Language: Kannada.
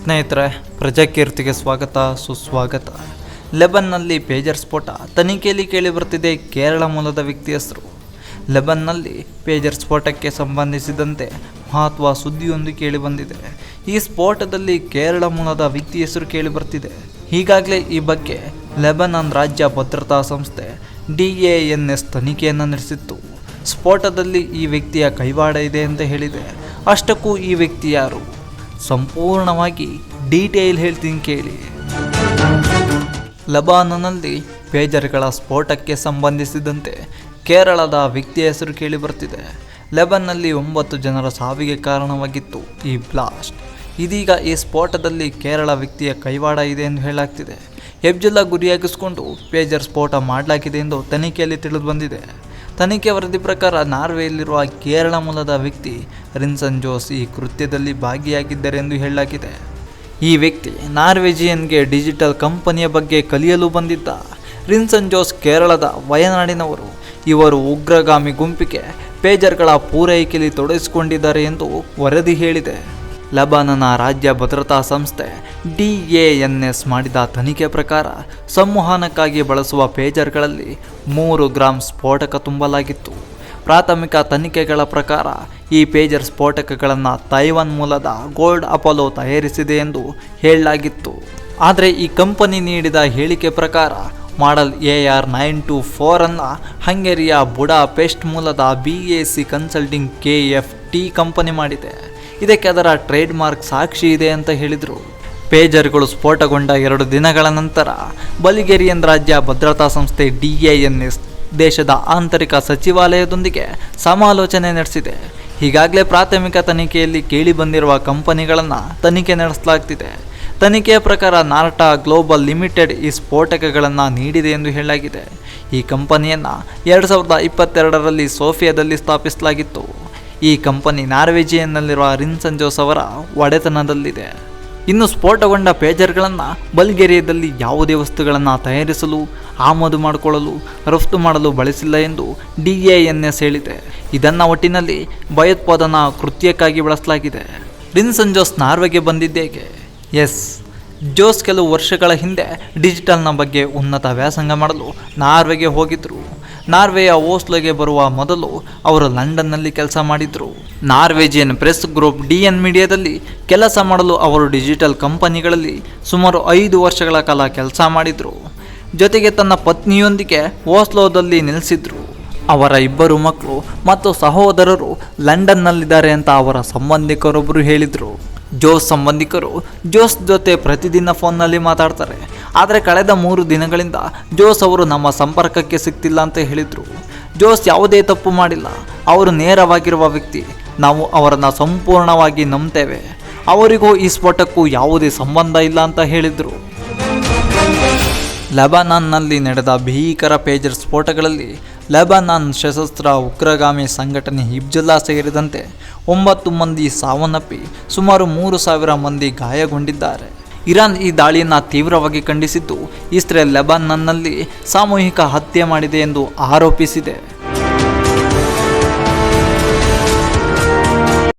ಸ್ನೇಹಿತರೆ, ಪ್ರಜಾಕೀರ್ತಿಗೆ ಸ್ವಾಗತ ಸುಸ್ವಾಗತ. ಲೆಬನ್ನಲ್ಲಿ ಪೇಜರ್ ಸ್ಫೋಟ ತನಿಖೆಯಲ್ಲಿ ಕೇಳಿಬರ್ತಿದೆ ಕೇರಳ ಮೂಲದ ವ್ಯಕ್ತಿ ಹೆಸರು. ಲೆಬನ್ನಲ್ಲಿ ಪೇಜರ್ ಸ್ಫೋಟಕ್ಕೆ ಸಂಬಂಧಿಸಿದಂತೆ ಮಹತ್ವ ಸುದ್ದಿಯೊಂದು ಕೇಳಿಬಂದಿದೆ. ಈ ಸ್ಫೋಟದಲ್ಲಿ ಕೇರಳ ಮೂಲದ ವ್ಯಕ್ತಿ ಹೆಸರು ಕೇಳಿಬರ್ತಿದೆ. ಈಗಾಗಲೇ ಈ ಬಗ್ಗೆ ಲೆಬನಾನ್ ರಾಜ್ಯ ಭದ್ರತಾ ಸಂಸ್ಥೆ DANS ತನಿಖೆಯನ್ನು ನಡೆಸಿತ್ತು. ಸ್ಫೋಟದಲ್ಲಿ ಈ ವ್ಯಕ್ತಿಯ ಕೈವಾಡ ಇದೆ ಅಂತ ಹೇಳಿದೆ. ಅಷ್ಟಕ್ಕೂ ಈ ವ್ಯಕ್ತಿ ಯಾರು, ಸಂಪೂರ್ಣವಾಗಿ ಡೀಟೇಲ್ ಹೇಳ್ತೀನಿ ಕೇಳಿ. ಲೆಬನಾನ್ನಲ್ಲಿ ಪೇಜರ್ಗಳ ಸ್ಫೋಟಕ್ಕೆ ಸಂಬಂಧಿಸಿದಂತೆ ಕೇರಳದ ವ್ಯಕ್ತಿಯ ಹೆಸರು ಕೇಳಿ ಬರ್ತಿದೆ. ಲೆಬನ್ನಲ್ಲಿ 9 ಜನರ ಸಾವಿಗೆ ಕಾರಣವಾಗಿತ್ತು ಈ ಬ್ಲಾಸ್ಟ್. ಇದೀಗ ಈ ಸ್ಫೋಟದಲ್ಲಿ ಕೇರಳ ವ್ಯಕ್ತಿಯ ಕೈವಾಡ ಇದೆ ಎಂದು ಹೇಳಲಾಗ್ತಿದೆ. ಹೆಬ್ಜುಲ್ಲಾ ಗುರಿಯಾಗಿಸಿಕೊಂಡು ಪೇಜರ್ ಸ್ಫೋಟ ಮಾಡಲಾಗಿದೆ ಎಂದು ತನಿಖೆಯಲ್ಲಿ ತಿಳಿದು ಬಂದಿದೆ. ತನಿಖೆ ವರದಿ ಪ್ರಕಾರ ನಾರ್ವೆಯಲ್ಲಿರುವ ಕೇರಳ ಮೂಲದ ವ್ಯಕ್ತಿ ರಿನ್ಸನ್ ಜೋಸ್ ಈ ಕೃತ್ಯದಲ್ಲಿ ಭಾಗಿಯಾಗಿದ್ದಾರೆ ಎಂದು ಹೇಳಲಾಗಿದೆ. ಈ ವ್ಯಕ್ತಿ ನಾರ್ವೇಜಿಯನ್ಗೆ ಡಿಜಿಟಲ್ ಕಂಪನಿಯ ಬಗ್ಗೆ ಕಲಿಯಲು ಬಂದಿದ್ದ. ರಿನ್ಸನ್ ಜೋಸ್ ಕೇರಳದ ವಯನಾಡಿನವರು. ಇವರು ಉಗ್ರಗಾಮಿ ಗುಂಪಿಗೆ ಪೇಜರ್ಗಳ ಪೂರೈಕೆಯಲ್ಲಿ ತೊಡಗಿಸಿಕೊಂಡಿದ್ದಾರೆ ಎಂದು ವರದಿ ಹೇಳಿದೆ. ಲೆಬನಾನ್ನ ರಾಜ್ಯ ಭದ್ರತಾ ಸಂಸ್ಥೆ DANS ಮಾಡಿದ ತನಿಖೆ ಪ್ರಕಾರ ಸಂವಹನಕ್ಕಾಗಿ ಬಳಸುವ ಪೇಜರ್ಗಳಲ್ಲಿ 3 ಗ್ರಾಂ ಸ್ಫೋಟಕ ತುಂಬಲಾಗಿತ್ತು. ಪ್ರಾಥಮಿಕ ತನಿಖೆಗಳ ಪ್ರಕಾರ ಈ ಪೇಜರ್ ಸ್ಫೋಟಕಗಳನ್ನು ತೈವಾನ್ ಮೂಲದ ಗೋಲ್ಡ್ ಅಪೋಲೋ ತಯಾರಿಸಿದೆ ಎಂದು ಹೇಳಲಾಗಿತ್ತು. ಆದರೆ ಈ ಕಂಪನಿ ನೀಡಿದ ಹೇಳಿಕೆ ಪ್ರಕಾರ ಮಾಡೆಲ್ AR924 ಅನ್ನು ಹಂಗೇರಿಯ ಬುಡಾಪೆಸ್ಟ್ ಮೂಲದ BAC ಕನ್ಸಲ್ಟಿಂಗ್ KFT ಕಂಪನಿ ಮಾಡಿದೆ. ಇದಕ್ಕೆ ಅದರ ಟ್ರೇಡ್ ಮಾರ್ಕ್ ಸಾಕ್ಷಿ ಇದೆ ಅಂತ ಹೇಳಿದರು. ಪೇಜರ್ಗಳು ಸ್ಫೋಟಗೊಂಡ 2 ದಿನಗಳ ನಂತರ ಬಲ್ಗೇರಿಯನ್ ರಾಜ್ಯ ಭದ್ರತಾ ಸಂಸ್ಥೆ DANS ದೇಶದ ಆಂತರಿಕ ಸಚಿವಾಲಯದೊಂದಿಗೆ ಸಮಾಲೋಚನೆ ನಡೆಸಿದೆ. ಈಗಾಗಲೇ ಪ್ರಾಥಮಿಕ ತನಿಖೆಯಲ್ಲಿ ಕೇಳಿಬಂದಿರುವ ಕಂಪನಿಗಳನ್ನು ತನಿಖೆ ನಡೆಸಲಾಗ್ತಿದೆ. ತನಿಖೆಯ ಪ್ರಕಾರ ನಾರ್ಟಾ ಗ್ಲೋಬಲ್ ಲಿಮಿಟೆಡ್ ಈ ಸ್ಫೋಟಕಗಳನ್ನು ನೀಡಿದೆ ಎಂದು ಹೇಳಲಾಗಿದೆ. ಈ ಕಂಪನಿಯನ್ನು 2022ರಲ್ಲಿ ಸೋಫಿಯಾದಲ್ಲಿ ಸ್ಥಾಪಿಸಲಾಗಿತ್ತು. ಈ ಕಂಪನಿ ನಾರ್ವೇಜಿಯನ್ನಲ್ಲಿರುವ ರಿನ್ಸನ್ ಜೋಸ್ ಅವರ ಒಡೆತನದಲ್ಲಿದೆ. ಇನ್ನು ಸ್ಫೋಟಗೊಂಡ ಪೇಜರ್ಗಳನ್ನು ಬಲ್ಗೇರಿಯಾದಲ್ಲಿ ಯಾವುದೇ ವಸ್ತುಗಳನ್ನು ತಯಾರಿಸಲು, ಆಮದು ಮಾಡಿಕೊಳ್ಳಲು, ರಫ್ತು ಮಾಡಲು ಬಳಸಿಲ್ಲ ಎಂದು DANS ಹೇಳಿದೆ. ಇದನ್ನು ಒಟ್ಟಿನಲ್ಲಿ ಭಯೋತ್ಪಾದನಾ ಕೃತ್ಯಕ್ಕಾಗಿ ಬಳಸಲಾಗಿದೆ. ರಿನ್ಸನ್ ಜೋಸ್ ನಾರ್ವೆಗೆ ಬಂದಿದ್ದೇಕೆ? ಜೋಸ್ ಕೆಲವು ವರ್ಷಗಳ ಹಿಂದೆ ಡಿಜಿಟಲ್ನ ಬಗ್ಗೆ ಉನ್ನತ ವ್ಯಾಸಂಗ ಮಾಡಲು ನಾರ್ವೆಗೆ ಹೋಗಿದ್ದರು. ನಾರ್ವೆಯ ಓಸ್ಲೋಗೆ ಬರುವ ಮೊದಲು ಅವರು ಲಂಡನ್ನಲ್ಲಿ ಕೆಲಸ ಮಾಡಿದರು. ನಾರ್ವೇಜಿಯನ್ ಪ್ರೆಸ್ ಗ್ರೂಪ್ DN ಮೀಡಿಯಾದಲ್ಲಿ ಕೆಲಸ ಮಾಡಲು ಅವರು ಡಿಜಿಟಲ್ ಕಂಪನಿಗಳಲ್ಲಿ ಸುಮಾರು 5 ವರ್ಷಗಳ ಕಾಲ ಕೆಲಸ ಮಾಡಿದರು. ಜೊತೆಗೆ ತನ್ನ ಪತ್ನಿಯೊಂದಿಗೆ ಓಸ್ಲೋದಲ್ಲಿ ನೆಲೆಸಿದ್ರು. ಅವರ 2 ಮಕ್ಕಳು ಮತ್ತು ಸಹೋದರರು ಲಂಡನ್ನಲ್ಲಿದ್ದಾರೆ ಅಂತ ಅವರ ಸಂಬಂಧಿಕರೊಬ್ಬರು ಹೇಳಿದರು. ಜೋಸ್ ಸಂಬಂಧಿಕರು ಜೋಸ್ ಜೊತೆ ಪ್ರತಿದಿನ ಫೋನ್ನಲ್ಲಿ ಮಾತಾಡ್ತಾರೆ. ಆದರೆ ಕಳೆದ 3 ದಿನಗಳಿಂದ ಜೋಸ್ ಅವರು ನಮ್ಮ ಸಂಪರ್ಕಕ್ಕೆ ಸಿಗ್ತಿಲ್ಲ ಅಂತ ಹೇಳಿದರು. ಜೋಸ್ ಯಾವುದೇ ತಪ್ಪು ಮಾಡಿಲ್ಲ, ಅವರು ನೇರವಾಗಿರುವ ವ್ಯಕ್ತಿ, ನಾವು ಅವರನ್ನು ಸಂಪೂರ್ಣವಾಗಿ ನಂಬ್ತೇವೆ, ಅವರಿಗೂ ಈ ಸ್ಫೋಟಕ್ಕೂ ಯಾವುದೇ ಸಂಬಂಧ ಇಲ್ಲ ಅಂತ ಹೇಳಿದರು. ಲೆಬನಾನ್ನಲ್ಲಿ ನಡೆದ ಭೀಕರ ಪೇಜರ್ ಸ್ಫೋಟಗಳಲ್ಲಿ ಲೆಬನಾನ್ ಸಶಸ್ತ್ರ ಉಗ್ರಗಾಮಿ ಸಂಘಟನೆ ಹಿಜ್ಬುಲ್ಲಾ ಸೇರಿದಂತೆ 9 ಮಂದಿ ಸಾವನ್ನಪ್ಪಿ ಸುಮಾರು 3,000 ಮಂದಿ ಗಾಯಗೊಂಡಿದ್ದಾರೆ. ಇರಾನ್ ಈ ದಾಳಿಯನ್ನು ತೀವ್ರವಾಗಿ ಖಂಡಿಸಿದ್ದು ಇಸ್ರೇಲ್ ಲೆಬನಾನ್ನಲ್ಲಿ ಸಾಮೂಹಿಕ ಹತ್ಯೆ ಮಾಡಿದೆ ಎಂದು ಆರೋಪಿಸಿದೆ.